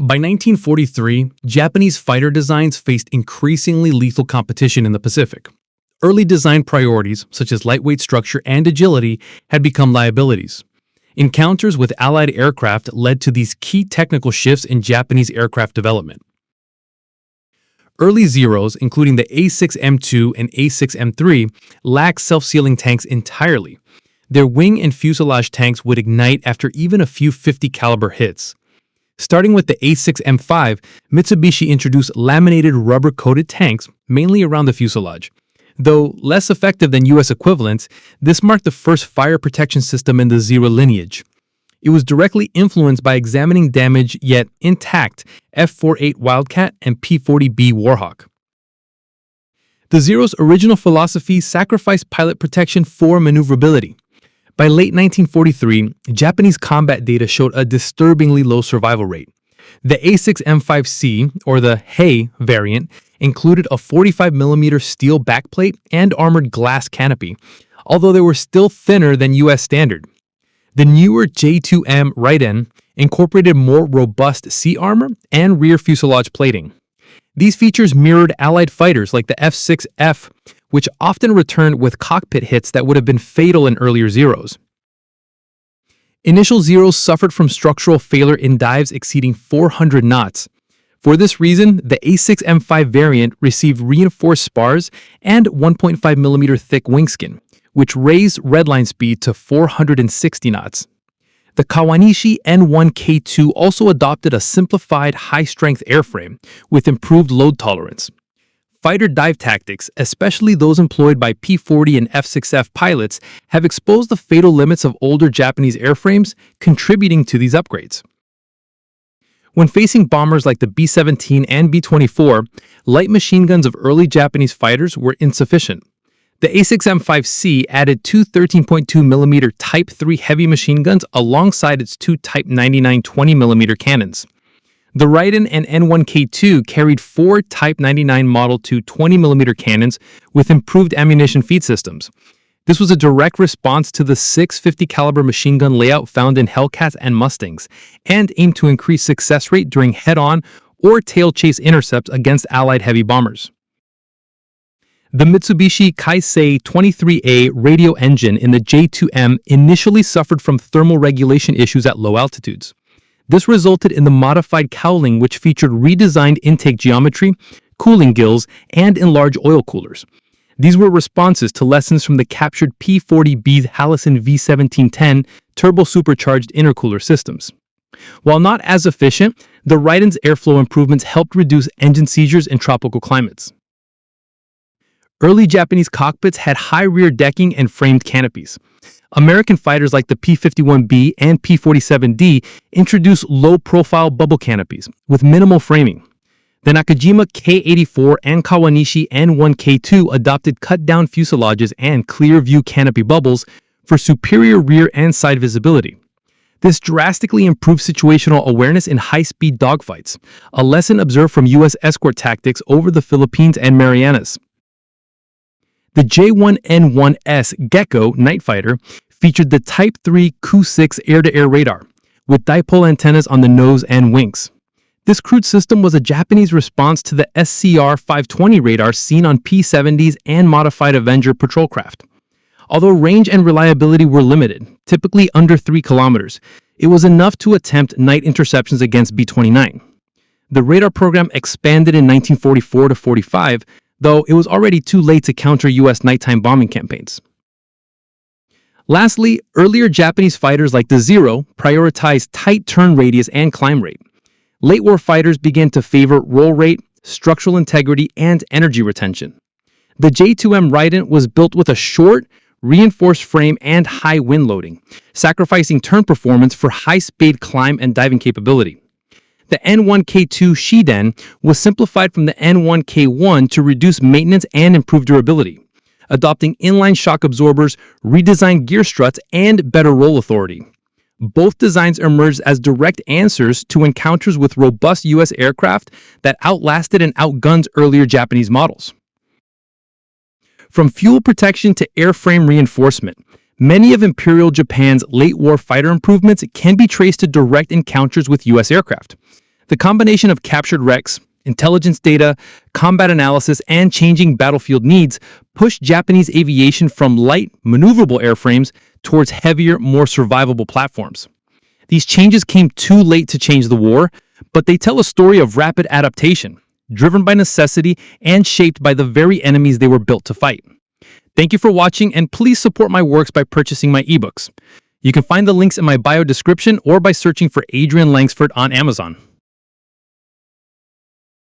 By 1943, Japanese fighter designs faced increasingly lethal competition in the Pacific. Early design priorities, such as lightweight structure and agility, had become liabilities. Encounters with Allied aircraft led to these key technical shifts in Japanese aircraft development. Early Zeros, including the A6M2 and A6M3, lacked self-sealing tanks entirely. Their wing and fuselage tanks would ignite after even a few 50 caliber hits. Starting with the A6M5, Mitsubishi introduced laminated rubber-coated tanks, mainly around the fuselage. Though less effective than U.S. equivalents, this marked the first fire protection system in the Zero lineage. It was directly influenced by examining damaged yet intact F-48 Wildcat and P-40B Warhawk. The Zero's original philosophy sacrificed pilot protection for maneuverability. By late 1943, Japanese combat data showed a disturbingly low survival rate. The A6M5C, or the Hei variant, included a 45mm steel backplate and armored glass canopy, although they were still thinner than U.S. standard. The newer J2M Raiden incorporated more robust seat armor and rear fuselage plating. These features mirrored Allied fighters like the F-6F, which often returned with cockpit hits that would have been fatal in earlier Zeros. Initial Zeros suffered from structural failure in dives exceeding 400 knots. For this reason, the A6M5 variant received reinforced spars and 1.5mm thick wingskin, which raised redline speed to 460 knots. The Kawanishi N1K2 also adopted a simplified high-strength airframe with improved load tolerance. Fighter dive tactics, especially those employed by P-40 and F-6F pilots, have exposed the fatal limits of older Japanese airframes, contributing to these upgrades. When facing bombers like the B-17 and B-24, light machine guns of early Japanese fighters were insufficient. The A6M5C added two 13.2mm Type 3 heavy machine guns alongside its two Type 99 20mm cannons. The Raiden and N1K2 carried four Type 99 Model 2 20mm cannons with improved ammunition feed systems. This was a direct response to the 650 caliber machine gun layout found in Hellcats and Mustangs, and aimed to increase success rate during head-on or tail chase intercepts against Allied heavy bombers. The Mitsubishi Kaisei 23A radio engine in the J2M initially suffered from thermal regulation issues at low altitudes. This resulted in the modified cowling, which featured redesigned intake geometry, cooling gills, and enlarged oil coolers. These were responses to lessons from the captured P-40B Hallison V1710 turbo-supercharged intercooler systems. While not as efficient, the Raiden's airflow improvements helped reduce engine seizures in tropical climates. Early Japanese cockpits had high rear decking and framed canopies. American fighters like the P-51B and P-47D introduced low-profile bubble canopies with minimal framing. The Nakajima K-84 and Kawanishi N1K2 adopted cut-down fuselages and clear-view canopy bubbles for superior rear and side visibility. This drastically improved situational awareness in high-speed dogfights, a lesson observed from U.S. escort tactics over the Philippines and Marianas. The J1N1S Gecko night fighter featured the Type 3 Ku-6 air-to-air radar, with dipole antennas on the nose and wings. This crude system was a Japanese response to the SCR-520 radar seen on P-70s and modified Avenger patrol craft. Although range and reliability were limited, typically under 3 kilometers, it was enough to attempt night interceptions against B-29. The radar program expanded in 1944 to 45, though it was already too late to counter U.S. nighttime bombing campaigns. Lastly, earlier Japanese fighters like the Zero prioritized tight turn radius and climb rate. Late war fighters began to favor roll rate, structural integrity, and energy retention. The J2M Raiden was built with a short, reinforced frame and high wind loading, sacrificing turn performance for high-speed climb and diving capability. The N1K2 Shiden was simplified from the N1K1 to reduce maintenance and improve durability, adopting inline shock absorbers, redesigned gear struts, and better roll authority. Both designs emerged as direct answers to encounters with robust U.S. aircraft that outlasted and outgunned earlier Japanese models. From fuel protection to airframe reinforcement, many of Imperial Japan's late war fighter improvements can be traced to direct encounters with U.S. aircraft. The combination of captured wrecks, intelligence data, combat analysis, and changing battlefield needs pushed Japanese aviation from light, maneuverable airframes towards heavier, more survivable platforms. These changes came too late to change the war, but they tell a story of rapid adaptation, driven by necessity and shaped by the very enemies they were built to fight. Thank you for watching, and please support my works by purchasing my ebooks. You can find the links in my bio description or by searching for Adrian Langsford on Amazon.